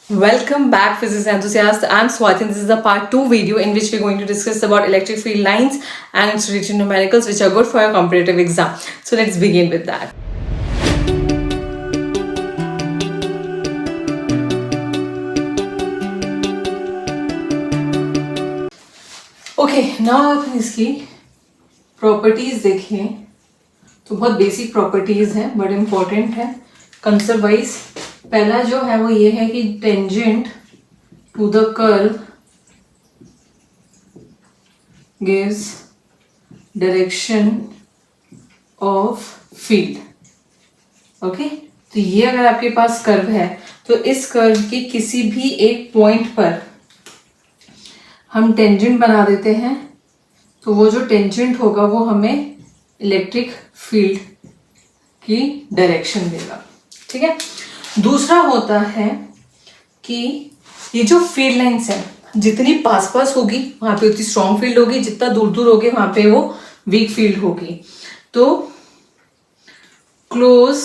Welcome back, physics enthusiasts. I'm Swati and this is the part 2 video in which we're going to discuss about electric field lines and its related numericals which are good for your competitive exam. So let's begin with that. Okay, now अपन इसकी properties देखें तो बहुत basic properties हैं but important है concept wise. पहला जो है वो ये है कि tangent to the curve gives direction of field. Okay, तो ये अगर आपके पास कर्व है तो इस कर्व के किसी भी एक पॉइंट पर हम टेंजेंट बना देते हैं तो वो जो टेंजेंट होगा वो हमें इलेक्ट्रिक फील्ड की डायरेक्शन देगा. ठीक है. दूसरा होता है कि ये जो फील्ड लाइंस है जितनी पास पास होगी वहां पे उतनी स्ट्रॉन्ग फील्ड होगी, जितना दूर दूर होगी वहां पे वो वीक फील्ड होगी. तो close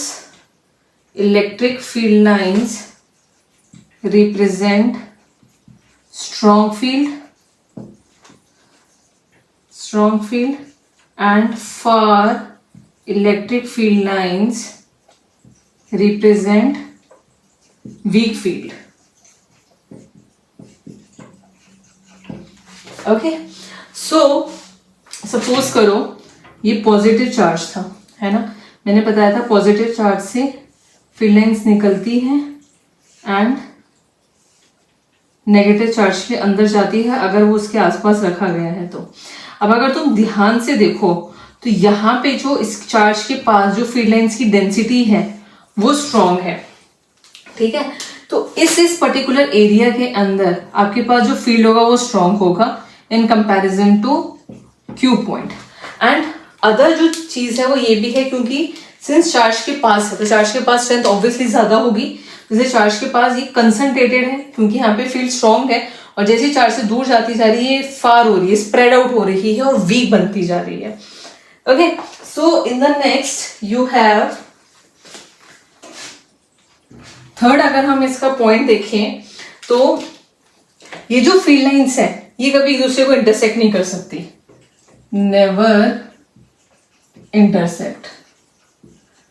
electric field lines represent strong field and far electric field lines represent weak field. Okay, so suppose करो ये पॉजिटिव चार्ज था, है ना. मैंने बताया था पॉजिटिव चार्ज से फील्ड लाइंस निकलती हैं एंड नेगेटिव चार्ज के अंदर जाती है अगर वो उसके आसपास रखा गया है तो. अब अगर तुम ध्यान से देखो तो यहाँ पे जो इस चार्ज के पास जो फील्ड लाइंस की डेंसिटी है वो स्ट्रॉन्ग है. ठीक है. तो इस पर्टिकुलर एरिया के अंदर आपके पास जो फील्ड होगा वो स्ट्रॉन्ग होगा in comparison to Q point. And other जो चीज है वो ये भी है क्योंकि सिंस चार्ज के पास है तो चार्ज के पास स्ट्रेंथ ऑब्वियसली ज्यादा होगी. जैसे चार्ज के पास ये कंसंट्रेटेड है क्योंकि यहाँ पे फील्ड स्ट्रॉन्ग है और जैसे चार्ज से दूर जाती जा रही है फार हो रही है, स्प्रेड आउट हो रही है और वीक बनती जा रही है. Okay, so in the next you have third. अगर हम इसका पॉइंट देखें तो ये जो फील्ड लाइंस है ये कभी एक दूसरे को इंटरसेक्ट नहीं कर सकती. Never intersect.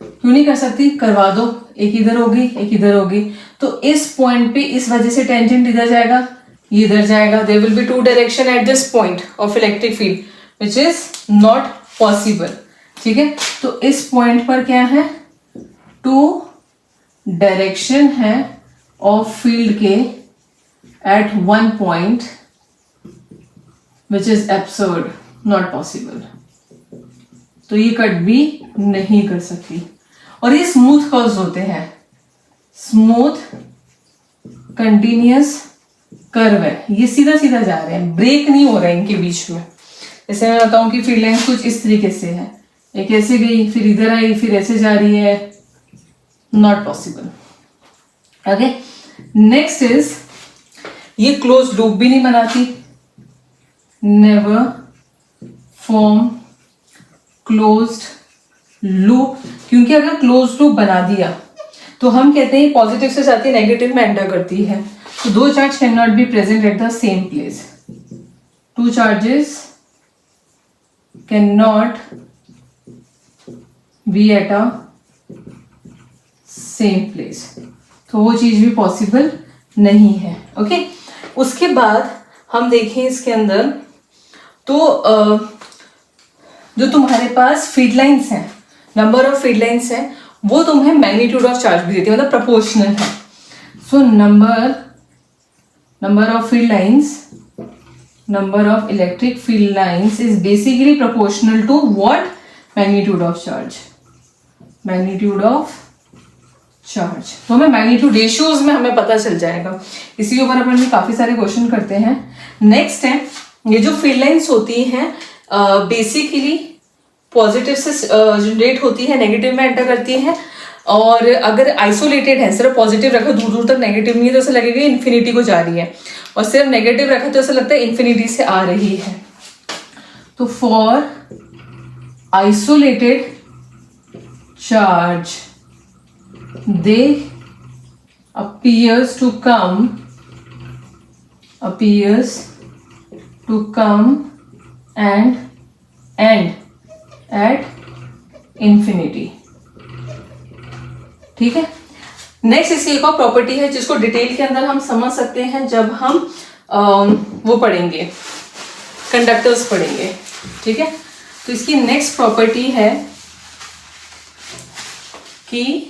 क्यों नहीं कर सकती? करवा दो, एक इधर होगी एक इधर होगी तो इस पॉइंट पे इस वजह से टेंजेंट इधर जाएगा ये इधर जाएगा. There will be two direction at this point of electric field which is not possible. ठीक है. तो इस पॉइंट पर क्या है? टू डायरेक्शन है ऑफ फील्ड के at one point which is absurd, not possible. तो ये कट भी नहीं कर सकती. और ये स्मूथ कर्व्स होते हैं, स्मूथ कंटिन्यूअस कर्व है, ये सीधा सीधा जा रहे हैं, ब्रेक नहीं हो रहा है इनके बीच में. जैसे मैं बताऊं कि फील्ड लाइन कुछ इस तरीके से है, एक ऐसे गई फिर इधर आई फिर ऐसे जा रही है, not possible. Okay. Next is ये क्लोज लूप भी नहीं बनाती. नेवर फॉर्म क्लोज्ड लूप, क्योंकि अगर क्लोज लूप बना दिया तो हम कहते हैं पॉजिटिव से जाती है नेगेटिव में एंटर करती है. तो दो charge can not be present at the same place. Two charges can not be at a same place. तो वो चीज भी पॉसिबल नहीं है. ओके. उसके बाद हम देखें इसके अंदर तो जो तुम्हारे पास फील्ड लाइंस हैं, नंबर ऑफ फील्ड लाइंस हैं, वो तुम्हें मैग्नीट्यूड ऑफ चार्ज भी देती है, मतलब प्रोपोर्शनल है. So number of field lines, number of electric field lines is basically proportional to what? Magnitude of charge. Magnitude of charge. तो हमें मैग्नीट्यूड रेशियोज में हमें पता चल जाएगा. इसी के ऊपर अपन भी काफी सारे क्वेश्चन करते हैं. नेक्स्ट है ये जो फील्ड लाइंस होती हैं बेसिकली पॉजिटिव से जनरेट होती है, नेगेटिव में एंटर करती है. और अगर आइसोलेटेड है, सिर्फ पॉजिटिव रखा दूर दूर तक नेगेटिव नहीं है तो ऐसा लगेगा इन्फिनिटी को जा रही है, और सिर्फ नेगेटिव रखा तो ऐसा लगता है इन्फिनिटी से आ रही है. तो for isolated charge, they appears to come and end at infinity. ठीक है. नेक्स्ट इसकी एक और प्रॉपर्टी है जिसको डिटेल के अंदर हम समझ सकते हैं जब हम वो पढ़ेंगे, कंडक्टर्स पढ़ेंगे. ठीक है. तो इसकी नेक्स्ट प्रॉपर्टी है कि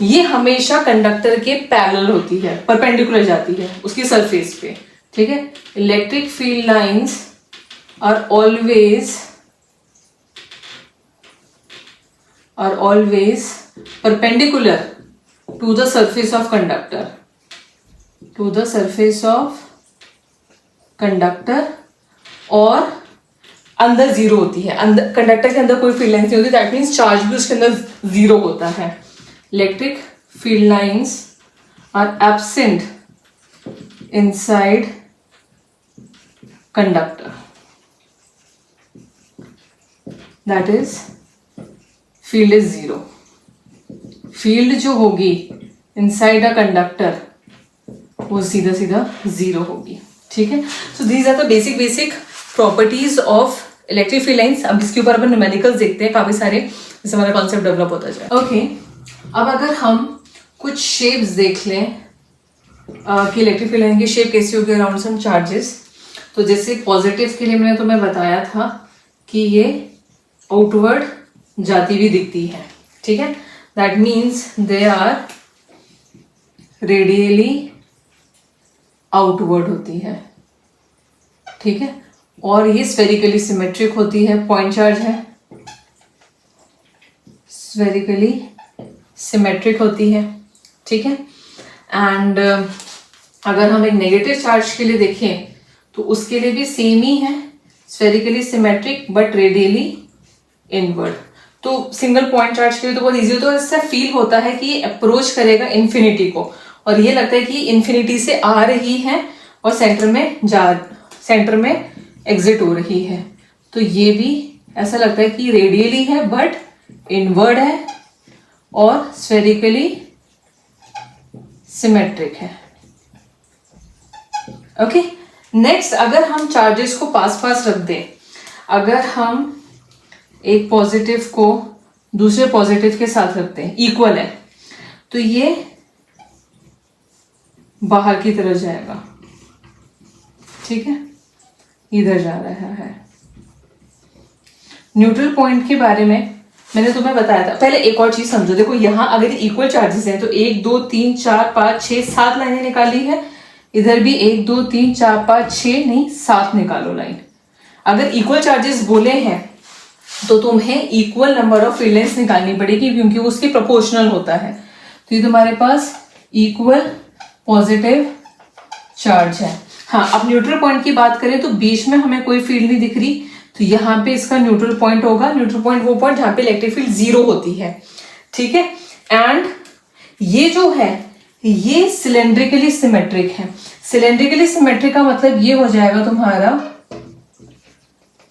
ये हमेशा कंडक्टर के पैरेलल होती है, परपेंडिकुलर जाती है उसकी सरफेस पे. ठीक है. Electric field lines are always perpendicular to the surface of conductor, और अंदर जीरो होती है. अंदर कंडक्टर के अंदर कोई फील्ड लाइंस नहीं होती. दैट मीन्स चार्ज भी उसके अंदर जीरो होता है. Electric field lines are absent inside conductor. That is field is zero. Field जो होगी इनसाइड अ कंडक्टर वो सीधा सीधा जीरो होगी. ठीक है. So these are the basic properties of electric field lines. अब इसके ऊपर अपन न्यूमेरिकल्स देखते हैं काफी सारे, जिससे हमारा कॉन्सेप्ट डेवलप होता जाए. ओके. अब अगर हम कुछ शेप्स देख लें कि इलेक्ट्रिक फील्ड लाइन की शेप कैसी होगी अराउंड सम चार्जेस. तो जैसे पॉजिटिव के लिए मैंने तुम्हें बताया था कि ये आउटवर्ड जाती हुई दिखती है. ठीक है. That means they are radially outward होती है. ठीक है. और ये स्फेरिकली सिमेट्रिक होती है. पॉइंट चार्ज है, स्फेरिकली सिमेट्रिक होती है. ठीक है. एंड अगर हम एक नेगेटिव चार्ज के लिए देखें तो उसके लिए भी सेम ही है, spherically symmetric but radially inward. तो सिंगल पॉइंट चार्ज के लिए तो बहुत इजी होता है. इससे फील होता है कि ये अप्रोच करेगा इन्फिनिटी को, और ये लगता है कि इन्फिनिटी से आ रही है और सेंटर में एग्जिट हो रही है. तो ये भी ऐसा लगता है कि रेडियली है बट इनवर्ड है और स्फेरिकली सिमेट्रिक है. ओके. नेक्स्ट, अगर हम चार्जेस को पास रख दें, अगर हम एक पॉजिटिव को दूसरे पॉजिटिव के साथ रखते हैं, इक्वल है, तो ये बाहर की तरफ जाएगा. ठीक है. इधर जा रहा है. न्यूट्रल पॉइंट के बारे में मैंने तुम्हें बताया था. पहले एक और चीज समझो. देखो यहां अगर इक्वल चार्जेस हैं तो 1 2 3 4 5 6 7 लाइनें निकाली है. इधर भी 1 2 3 4 5 6 नहीं 7 निकालो लाइन. अगर इक्वल चार्जेस बोले हैं तो तुम्हें equal number of field lines निकालनी पड़ेगी, क्योंकि वो उसके प्रोपोर्शनल होता है. तो ये तुम्हारे पास इक्वल पॉजिटिव चार्ज है. हाँ, अब न्यूट्रल पॉइंट की बात करें तो बीच में हमें कोई फील्ड नहीं दिख रही, तो यहाँ पे इसका न्यूट्रल पॉइंट होगा. न्यूट्रल पॉइंट वो पॉइंट जहाँ पे इलेक्ट्रिक फील्ड जीरो होती है. ठीक है. एंड ये जो है ये सिलेंड्रिकली सिमेट्रिक है. सिलेंड्रिकली सिमेट्रिक का मतलब ये हो जाएगा तुम्हारा,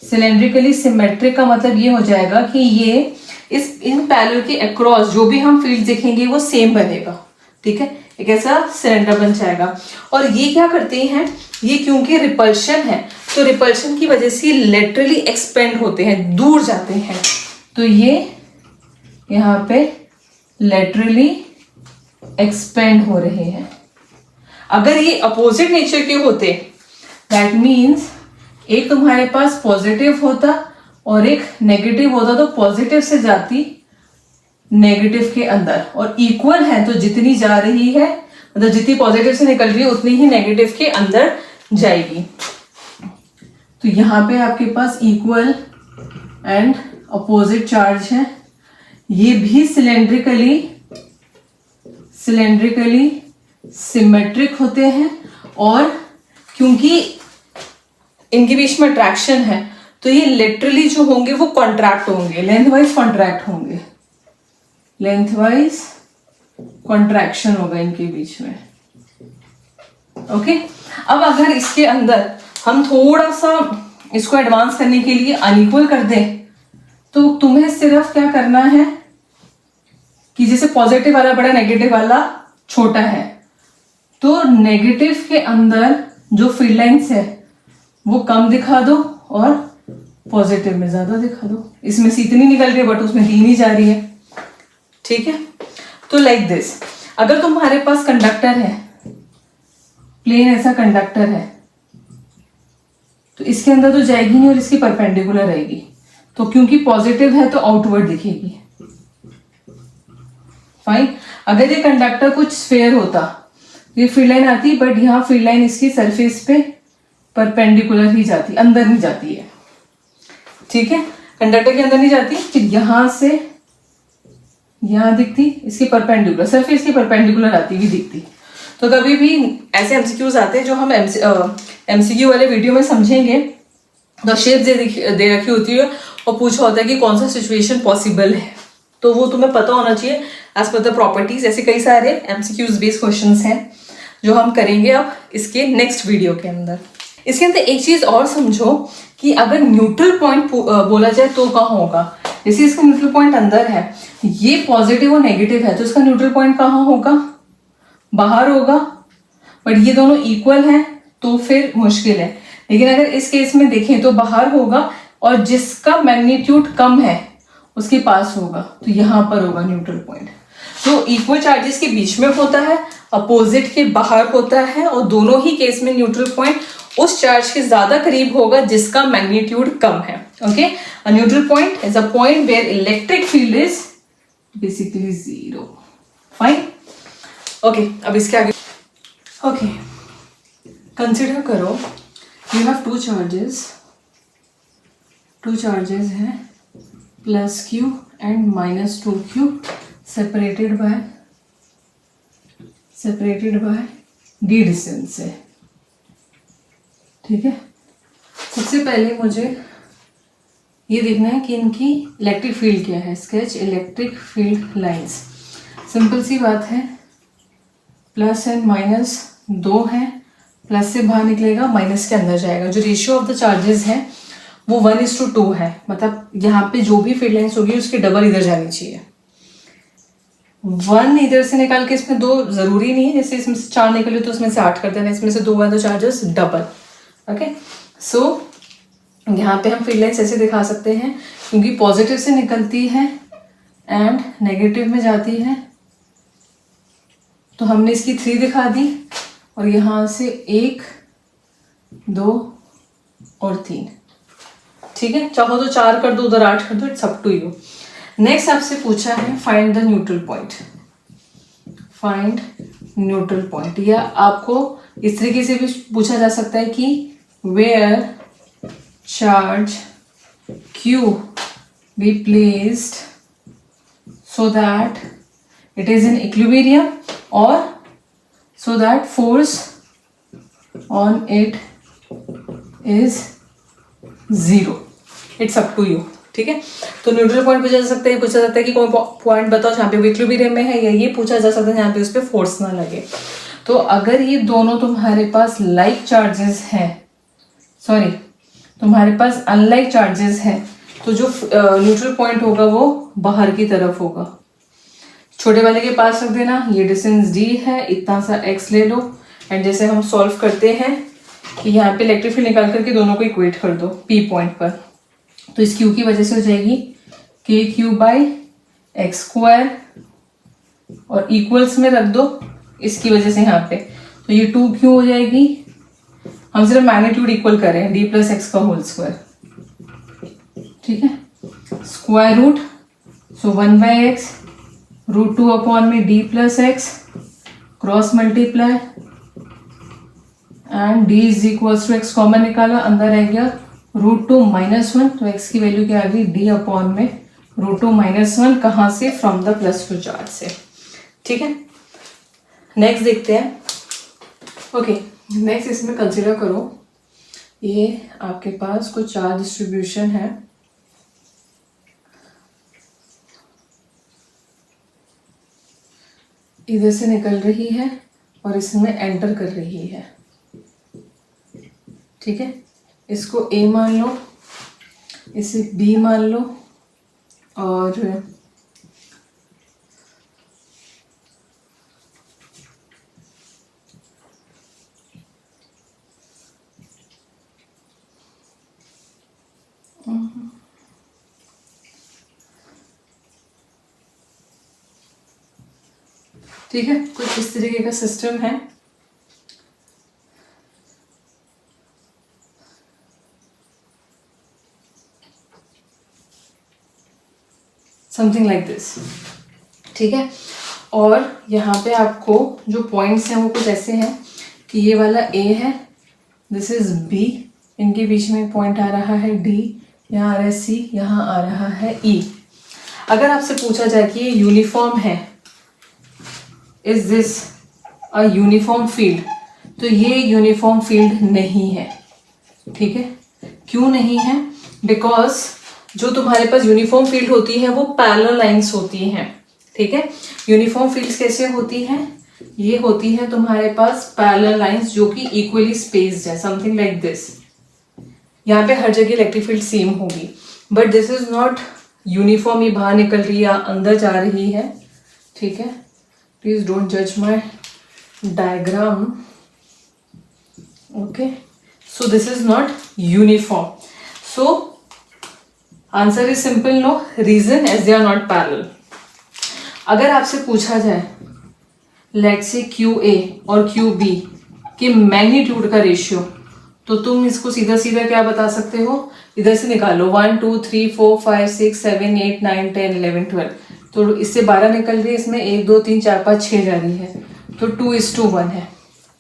सिलेंड्रिकली सिमेट्रिक का मतलब ये हो जाएगा कि ये इन पैरेलल के अक्रॉस जो भी हम फील्ड देखेंगे वो सेम बनेगा. ठीक है. एक ऐसा सिलेंडर बन जाएगा. और ये क्या करते हैं, ये क्योंकि रिपल्शन है तो रिपल्शन की वजह से लेटरली एक्सपेंड होते हैं, दूर जाते हैं. तो ये यहाँ पे लेटरली एक्सपेंड हो रहे हैं. अगर ये अपोजिट नेचर के होते, दैट मीन्स एक तुम्हारे पास पॉजिटिव होता और एक नेगेटिव होता, तो पॉजिटिव से जाती नेगेटिव के अंदर, और इक्वल है तो जितनी जा रही है, मतलब जितनी पॉजिटिव से निकल रही है उतनी ही नेगेटिव के अंदर जाएगी. तो यहाँ पे आपके पास इक्वल एंड अपोजिट चार्ज है. ये भी सिलेंड्रिकली सिमेट्रिक होते हैं, और क्योंकि इनके बीच में अट्रैक्शन है तो ये लिटरली जो होंगे वो कॉन्ट्रैक्ट होंगे, लेंथवाइज कॉन्ट्रैक्ट होंगे, लेंथवाइज कॉन्ट्रैक्शन होगा इनके बीच में. ओके. अब अगर इसके अंदर हम थोड़ा सा इसको एडवांस करने के लिए अनइक्वल कर दें, तो तुम्हें सिर्फ क्या करना है कि जैसे पॉजिटिव वाला बड़ा नेगेटिव वाला छोटा है, तो नेगेटिव के अंदर जो फील्ड लाइंस है वो कम दिखा दो और पॉजिटिव में ज्यादा दिखा दो। इसमें से इतनी निकल रही है बट उसमें 3 ही जा रही है। ठीक है, तो लाइक दिस, अगर तुम्हारे पास कंडक्टर है, प्लेन ऐसा कंडक्टर है, तो इसके अंदर तो जाएगी नहीं और इसकी परपेंडिकुलर रहेगी, तो क्योंकि पॉजिटिव है तो आउटवर्ड दिखेगी। फाइन। अगर ये कंडक्टर कुछ स्फेयर होता, ये फील्ड लाइन आती, बट यहाँ फील्ड लाइन इसकी सरफेस पे परपेंडिकुलर ही जाती, अंदर नहीं जाती है। ठीक है, कंडक्टर के अंदर नहीं जाती, फिर यहां से यहां दिखती, इसकी परपेंडिकुलर, सरफेस की परपेंडिकुलर आती हुई दिखती। तो कभी भी ऐसे एमसीक्यूज आते हैं जो हम एमसीक्यू वाले वीडियो में समझेंगे, तो शेप दे रखी होती है और पूछा होता है कि कौन सा सिचुएशन पॉसिबल है, तो वो तुम्हें पता होना चाहिए एज पर द प्रॉपर्टीज। ऐसे कई सारे एमसीक्यूज बेस्ड क्वेश्चंस हैं जो हम करेंगे अब इसके नेक्स्ट वीडियो के अंदर। इसके अंदर एक चीज और समझो कि अगर न्यूट्रल पॉइंट बोला जाए तो कहाँ होगा। जैसे इसका न्यूट्रल पॉइंट अंदर है, ये पॉजिटिव और नेगेटिव है, तो इसका न्यूट्रल पॉइंट कहाँ होगा, बाहर होगा। बट ये दोनों इक्वल हैं तो फिर मुश्किल है, लेकिन अगर इस केस में देखें तो बाहर होगा और जिसका मैग्नीट्यूड कम है उसके पास होगा, तो यहां पर होगा न्यूट्रल पॉइंट। तो इक्वल चार्जेस के बीच में होता है, अपोजिट के बाहर होता है, और दोनों ही केस में न्यूट्रल पॉइंट उस चार्ज के ज्यादा करीब होगा जिसका मैग्नीट्यूड कम है। Okay, a neutral point is a point where electric field is basically 0। Fine. Okay, अब इसके आगे ओके, कंसिडर करो यू हैव टू चार्जेस हैं plus q and minus 2q separated by d distance से। ठीक है, सबसे पहले मुझे ये देखना है कि इनकी इलेक्ट्रिक फील्ड क्या है। Sketch electric field lines. Simple सी बात है, प्लस एंड माइनस 2 है, प्लस से बाहर निकलेगा, माइनस के अंदर जाएगा। जो रेशियो ऑफ द चार्जेस है वो 1:2 है, मतलब यहाँ पे जो भी फील्ड लाइंस होगी उसकी डबल इधर जानी चाहिए। 1 इधर से निकाल के इसमें 2 जरूरी नहीं है, जैसे इसमें से 4 निकले तो उसमें से 8 कर देना, इसमें से 2 है तो चार्जेस डबल। ओके, सो यहाँ पे हम फील्ड लाइंस ऐसे दिखा सकते हैं, क्योंकि पॉजिटिव से निकलती है एंड नेगेटिव में जाती है, तो हमने इसकी 3 दिखा दी, और यहाँ से 1, 2 और 3। ठीक है, चाहो तो 4 कर दो, उधर 8 कर दो, it's up to you. Next आपसे पूछा है find the neutral point. Find neutral point, या आपको इस तरीके से भी पूछा जा सकता है कि where charge Q be placed so that it is in equilibrium, or so that force on it is 0. It's up to you. ठीक है, तो न्यूट्रल पॉइंट पूछा जा सकता है, पूछा जाता है कि कोई पॉइंट बताओ जहाँ पे वो इक्विलिब्रियम में है, या ये पूछा जा सकता है जहाँ पे उस पर फोर्स ना लगे। तो अगर ये दोनों तुम्हारे पास लाइक चार्जेस हैं, सॉरी तुम्हारे पास अनलाइक चार्जेस हैं, तो जो न्यूट्रल पॉइंट होगा वो बाहर की तरफ होगा। छोटे वाले के पास रख देना, ये डिस्टेंस d है, इतना सा x ले लो, एंड जैसे हम सॉल्व करते हैं कि यहाँ पे इलेक्ट्रिक फील्ड निकाल करके दोनों को इक्वेट कर दो p पॉइंट पर, तो इस q की वजह से हो जाएगी kq/x², और इक्वल्स में रख दो इसकी वजह से यहाँ पे, तो ये 2q हो जाएगी। हम सिर्फ मैग्नीट्यूड इक्वल करें, d + x का होल स्क्वायर। ठीक है, स्क्वायर रूट, सो 1/x, √2 अपॉन में d + x, cross multiply, and d = x common निकाला, अंदर आ गया √2 - 1, तो x की वैल्यू क्या आ गई, d अपॉन में √2 - 1, कहाँ से, फ्रॉम द +2 चार्ज से। ठीक है, नेक्स्ट देखते हैं। ओके, नेक्स्ट इसमें कंसिडर करो, ये आपके पास कुछ चार्ज डिस्ट्रीब्यूशन है, इधर से निकल रही है और इसमें एंटर कर रही है। ठीक है, इसको A मान लो, इसे B मान लो, और ठीक है, कुछ इस तरीके का सिस्टम है। समथिंग लाइक दिस, ठीक है। और यहाँ पे आपको जो पॉइंट्स हैं वो कुछ ऐसे हैं कि ये वाला A है, दिस इज B, इनके बीच में पॉइंट आ रहा है D, यहाँ आ रहा है C, यहाँ आ रहा है E। अगर आपसे पूछा जाए कि ये यूनिफॉर्म है, is this a uniform field, तो ये यूनिफॉर्म फील्ड नहीं है, ठीक है। क्यों नहीं है? बिकॉज जो तुम्हारे पास यूनिफॉर्म फील्ड होती है वो पैरेलल लाइंस होती हैं, ठीक है। यूनिफॉर्म फील्ड्स कैसे होती हैं? ये होती है तुम्हारे पास पैरेलल लाइंस जो कि इक्वली स्पेस्ड है, समथिंग लाइक दिस। यहाँ पे हर जगह इलेक्ट्रिक फील्ड सेम होगी, but this is not uniform, ये बाहर निकल रही है या अंदर जा रही है, ठीक है। प्लीज डोंट जज my diagram, okay. So this is not uniform, so answer is simple no, reason as they are not parallel. अगर आपसे पूछा जाए लेट्स से QA और QB के मैग्नीट्यूड का रेशियो, तो तुम इसको सीधा सीधा क्या बता सकते हो, इधर से निकालो 1 2 3 4 5 6 7 8 9 10 11 12, तो इससे 12 निकल रही है, इसमें 1 2 3 4 5 6 जा रही है, तो 2:1 है,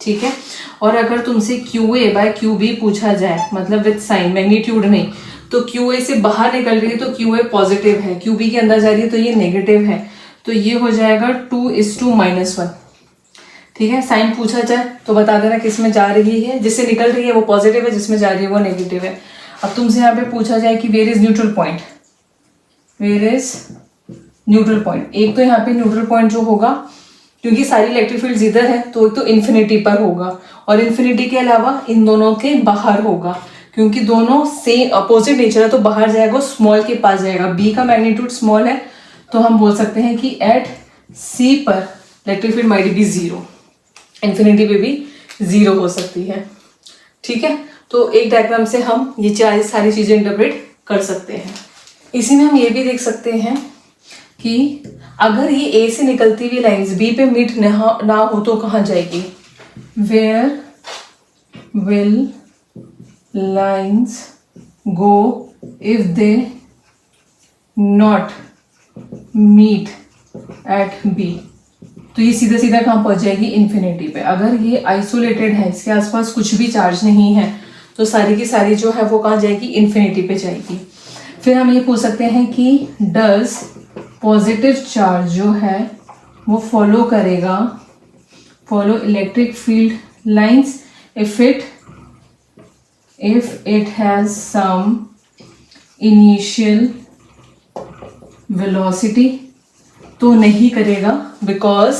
ठीक है। और अगर तुमसे QA बाय QB पूछा जाए, मतलब विद साइन, मैग्नीट्यूड नहीं, तो QA से बाहर निकल रही है तो QA पॉजिटिव है, QB के अंदर जा रही है तो ये नेगेटिव है, तो ये हो जाएगा 2:1, ठीक है। साइन पूछा जाए तो बता देना किस में जा रही है, जिससे निकल रही है वो पॉजिटिव है, जिसमें जा रही है वो नेगेटिव है। अब तुमसे यहाँ पे पूछा जाए कि where is neutral point, where is neutral point, एक तो यहाँ पे न्यूट्रल पॉइंट जो होगा, क्योंकि सारी इलेक्ट्रिक फील्ड इधर है तो एक तो इन्फिनिटी पर होगा, और इन्फिनिटी के अलावा इन दोनों के बाहर होगा, क्योंकि दोनों सेम अपोजिट नेचर है, तो बाहर जाएगा स्मॉल के पास जाएगा। B का मैग्नीट्यूड स्मॉल है, तो हम बोल सकते हैं कि एट C पर electric field might be 0, infinity पे भी 0 हो सकती है, ठीक है। तो एक डायग्राम से हम ये सारी चीजें इंटरप्रेट कर सकते हैं। इसी में हम ये भी देख सकते हैं कि अगर ये A से निकलती हुई लाइंस B पे मीट ना हो तो कहाँ जाएगी, where will lines go if they not meet at B, तो ये सीधा सीधा कहाँ पहुंच जाएगी, इन्फिनिटी पे। अगर ये आइसोलेटेड है, इसके आसपास कुछ भी चार्ज नहीं है, तो सारी की सारी जो है वो कहाँ जाएगी, इन्फिनिटी पे जाएगी। फिर हम ये पूछ सकते हैं कि डज पॉजिटिव चार्ज जो है वो follow electric field lines if it has some initial velocity, तो नहीं करेगा, बिकॉज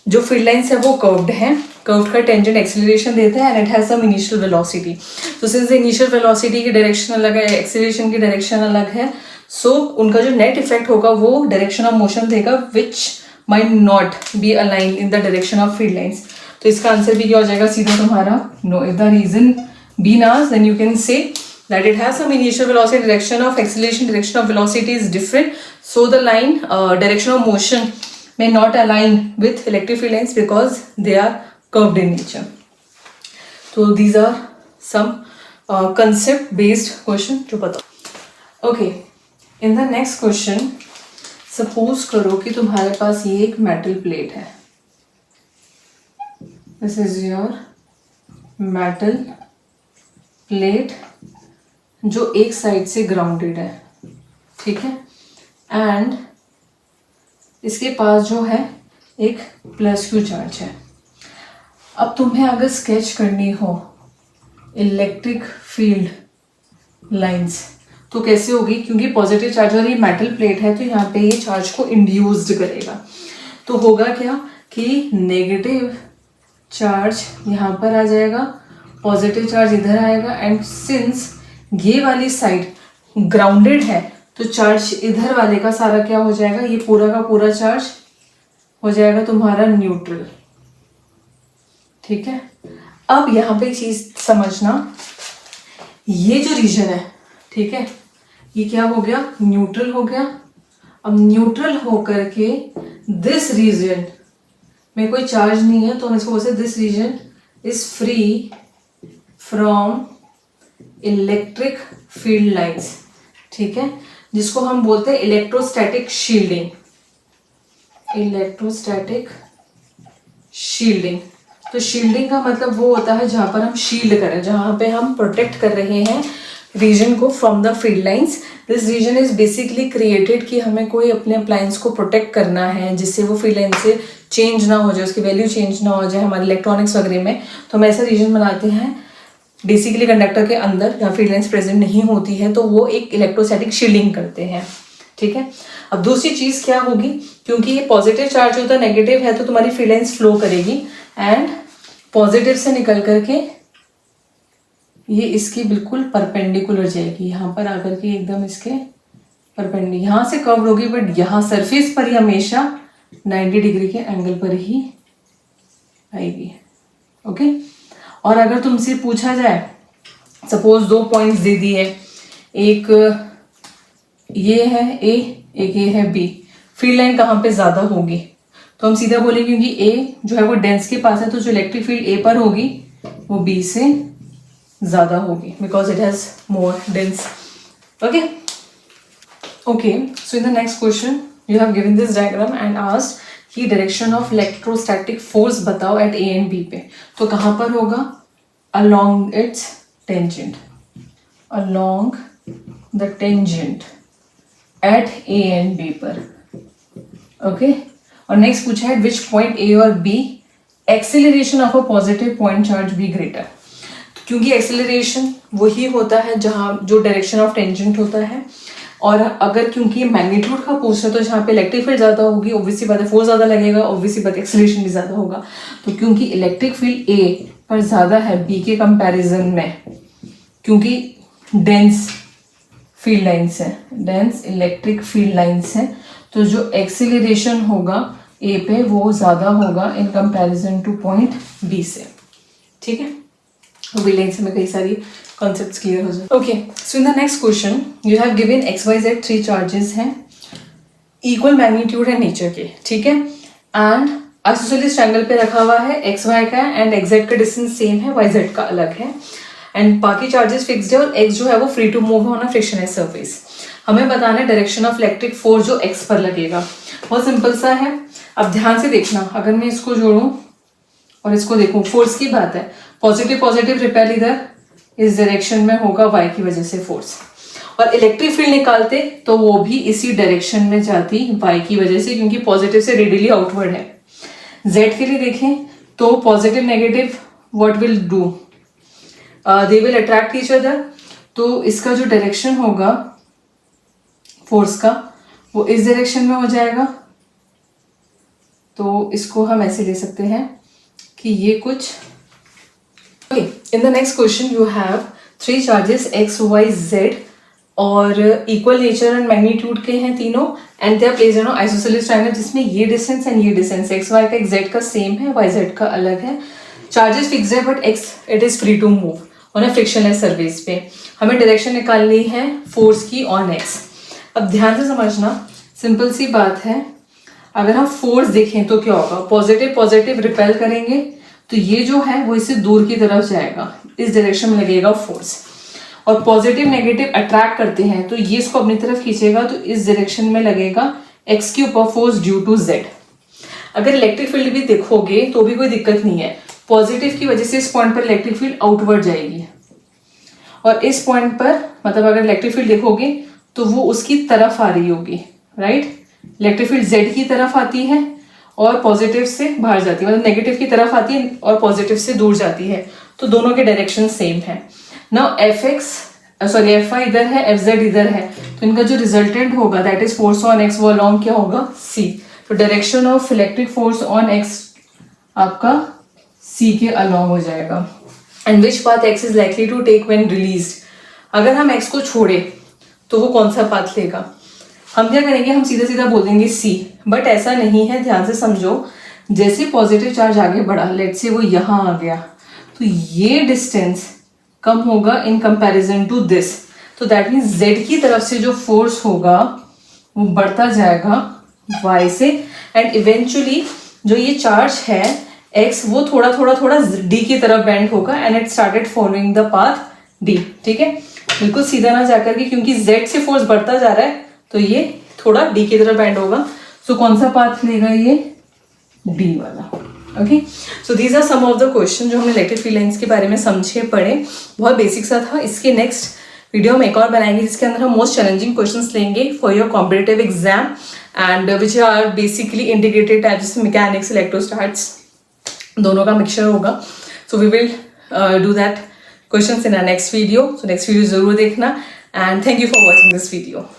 जो फील्ड लाइंस है वो कर्व्ड है, कर्व्ड का टेंजेंट एक्सेलरेशन देता है and it has some initial velocity. तो सिंस इनिशियल वेलोसिटी की डायरेक्शन अलग है, एक्सेलरेशन की डायरेक्शन अलग है, सो उनका जो नेट इफेक्ट होगा वो डायरेक्शन ऑफ मोशन देगा which might not be align in the direction of field lines. तो इसका आंसर भी क्या हो जाएगा सीधा तुम्हारा no. If the region be नास then you can say that it has some initial velocity, direction of acceleration, direction of velocity is different, so the line direction of motion may not align with electric field lines because they are curved in nature. So these are some concept based question जो बताओ। Okay, in the next question, suppose करो कि तुम्हारे पास ये एक metal plate है, this is your metal plate जो एक साइड से ग्राउंडेड है, ठीक है, एंड इसके पास जो है एक +Q चार्ज है। अब तुम्हें अगर स्केच करनी हो इलेक्ट्रिक फील्ड लाइंस तो कैसे होगी, क्योंकि पॉजिटिव चार्ज और ये मेटल प्लेट है तो यहाँ पे ये चार्ज को इंड्यूस्ड करेगा। तो होगा क्या कि नेगेटिव चार्ज यहाँ पर आ जाएगा, पॉजिटिव चार्ज इधर आएगा, एंड सिंस ये वाली साइड ग्राउंडेड है तो चार्ज इधर वाले का सारा क्या हो जाएगा, ये पूरा का पूरा चार्ज हो जाएगा तुम्हारा न्यूट्रल, ठीक है। अब यहाँ पे चीज समझना, ये जो रीजन है, ठीक है, ये क्या हो गया, न्यूट्रल हो गया। अब न्यूट्रल होकर के दिस रीजन में कोई चार्ज नहीं है तो हम इसको बोलते हैं this region is free from electric field lines, ठीक है, जिसको हम बोलते हैं इलेक्ट्रोस्टैटिक शील्डिंग। इलेक्ट्रोस्टैटिक शील्डिंग, तो शील्डिंग का मतलब वो होता है जहां पर हम शील्ड करें, जहां पे हम प्रोटेक्ट कर रहे हैं रीजन को from the field lines. This region is basically created कि हमें कोई अपने अप्लायंस को प्रोटेक्ट करना है जिससे वो फील्ड लाइन से चेंज ना हो जाए, उसकी वैल्यू चेंज ना हो जाए हमारे इलेक्ट्रॉनिक्स वगैरह में। तो हम ऐसा रीजन बनाते हैं बेसिकली कंडक्टर के अंदर जहाँ फील्ड लाइंस प्रेजेंट नहीं होती है, तो वो एक इलेक्ट्रोस्टैटिक शील्डिंग करते हैं, ठीक है। अब दूसरी चीज क्या होगी, क्योंकि ये पॉजिटिव चार्ज होता है, नेगेटिव है, तो तुम्हारी फील्ड लाइंस फ्लो करेगी एंड पॉजिटिव से निकल करके ये इसकी बिल्कुल परपेंडिकुलर जाएगी, यहाँ पर आकर के एकदम इसके परपेंडिकुलर, यहाँ से कर्व होगी बट यहाँ सरफेस पर ही हमेशा 90 डिग्री के एंगल पर ही आएगी, ओके। और अगर तुमसे पूछा जाए, सपोज 2 पॉइंट्स दे दिए, एक ये है ए, एक ये है बी, फील्ड लाइन कहाँ पे ज्यादा होगी, तो हम सीधा बोलेंगे क्योंकि ए जो है वो डेंस के पास है, तो जो इलेक्ट्रिक फील्ड ए पर होगी वो बी से ज्यादा होगी because it has more dense, okay. Okay, so in the next question you have given this diagram and asked कि डायरेक्शन ऑफ इलेक्ट्रोस्टैटिक फोर्स बताओ एट ए एंड बी पे, तो कहाँ पर होगा, along its tangent, along the tangent at A and B पर, okay. और next पूछा है विच पॉइंट ए और B acceleration of a positive point charge be greater, क्योंकि एक्सेलरेशन वही होता है जहां जो डायरेक्शन ऑफ टेंजेंट होता है, और अगर क्योंकि मैग्नीट्यूड का पूछ है तो जहाँ पे इलेक्ट्रिक फील्ड ज्यादा होगी ऑब्वियसली बात है फोर्स ज्यादा लगेगा, ऑब्वियसली बात एक्सेलरेशन भी ज्यादा होगा। तो क्योंकि इलेक्ट्रिक फील्ड ए पर ज्यादा है बी के कंपैरिजन में, क्योंकि डेंस फील्ड लाइंस है, डेंस इलेक्ट्रिक फील्ड लाइंस है, तो जो एक्सेलरेशन होगा ए पे वो ज्यादा होगा in comparison to point B से, ठीक है। फील्ड लाइंस में कई सारी कॉन्सेप्ट्स क्लियर हो जाए। Okay, so in the next question you have given X Y Z 3 charges हैं, इक्वल मैग्नीट्यूड है नेचर के, ठीक है, एंड आइसोसेलेस ट्रायंगल पे रखा हुआ है, एक्स वाई का एंड एक्स जेड का डिस्टेंस सेम है, वाई जेड का अलग है, एंड बाकी चार्जेस फिक्स्ड है और एक्स जो है वो free to move on a frictionless surface. हमें बताना है डायरेक्शन ऑफ इलेक्ट्रिक फोर्स जो एक्स पर लगेगा। बहुत सिंपल सा है, अब ध्यान से देखना, अगर मैं इसको जोड़ूं और इसको देखूं, फोर्स की बात है, पॉजिटिव पॉजिटिव रिपेल इधर इस डायरेक्शन में होगा वाई की वजह से फोर्स, और इलेक्ट्रिक फील्ड निकालते तो वो भी इसी डायरेक्शन में जाती वाई की वजह से, क्योंकि पॉजिटिव से रेडियली आउटवर्ड है। जेड के लिए देखें तो positive negative what will do, they will attract each other, तो इसका जो डायरेक्शन होगा फोर्स का वो इस डायरेक्शन में हो जाएगा। तो इसको हम ऐसे ले सकते हैं कि ये कुछ, okay. In the next question you have 3 charges X Y Z और इक्वल नेचर एंड मैग्नीट्यूड के हैं तीनों, and they are placed in isosceles triangle जिसमें ये डिस्टेंस एंड ये डिस्टेंस एक्स वाई का एक्स जेड का सेम है, वाई जेड का अलग है, चार्जेस फिक्स्ड है but X it is free to move on a frictionless surface पे। हमें डायरेक्शन निकालनी है फोर्स की ऑन एक्स। अब ध्यान से समझना, सिंपल सी बात है, अगर हम फोर्स देखें तो क्या होगा, पॉजिटिव पॉजिटिव रिपेल करेंगे तो ये जो है वो इससे दूर की तरफ जाएगा, इस डायरेक्शन में लगेगा फोर्स, और पॉजिटिव नेगेटिव अट्रैक्ट करते हैं तो ये इसको अपनी तरफ खींचेगा तो इस डायरेक्शन में लगेगा एक्स के ऊपर फोर्स ड्यू टू जेड। अगर इलेक्ट्रिक फील्ड भी देखोगे तो भी कोई दिक्कत नहीं है, पॉजिटिव की वजह से इस पॉइंट पर इलेक्ट्रिक फील्ड आउटवर्ड जाएगी, और इस पॉइंट पर मतलब अगर इलेक्ट्रिक फील्ड देखोगे तो वो उसकी तरफ आ रही होगी, राइट। इलेक्ट्रिक फील्ड जेड की तरफ आती है और पॉजिटिव से बाहर जाती है, मतलब नेगेटिव की तरफ आती है और पॉजिटिव से दूर जाती है, तो दोनों के डायरेक्शन सेम है। नाउ एफ आई इधर है, एफ जेड इधर है, तो इनका जो रिजल्टेंट होगा that is force on X, वो अलॉन्ग क्या होगा सी। तो direction of electric force on X आपका सी के अलॉन्ग हो जाएगा। And which path X is likely to take when released, अगर हम एक्स को छोड़े तो वो कौन सा पाथ लेगा, हम क्या करेंगे, हम सीधा सीधा बोल देंगे सी, बट ऐसा नहीं है, ध्यान से समझो। जैसे पॉजिटिव चार्ज आगे बढ़ा, लेट से वो यहाँ आ गया, तो ये डिस्टेंस कम होगा इन कंपैरिजन टू दिस, तो दैट मीन्स जेड की तरफ से जो फोर्स होगा वो बढ़ता जाएगा वाई से, एंड इवेंचुअली जो ये चार्ज है x वो थोड़ा थोड़ा थोड़ा d की तरफ बेंड होगा and it started following the path d, ठीक है, बिल्कुल सीधा ना जाकर के, क्योंकि z से फोर्स बढ़ता जा रहा है तो ये थोड़ा d की तरफ बेंड होगा। सो कौन सा पाथ लेगा ये, d वाला। Okay, so these are some of the question जो हमने इलेक्ट्रिक फील्ड लाइंस के बारे में समझे पढ़े, बहुत बेसिक सा था। इसके नेक्स्ट वीडियो हम एक और बनाएंगे जिसके अंदर हम मोस्ट चैलेंजिंग क्वेश्चंस लेंगे for your competitive exam and which are basically integrated types, mechanics, electrostats, दोनों का मिक्सचर होगा। So we will do that questions in our next video. So next video जरूर देखना and thank you for watching this video.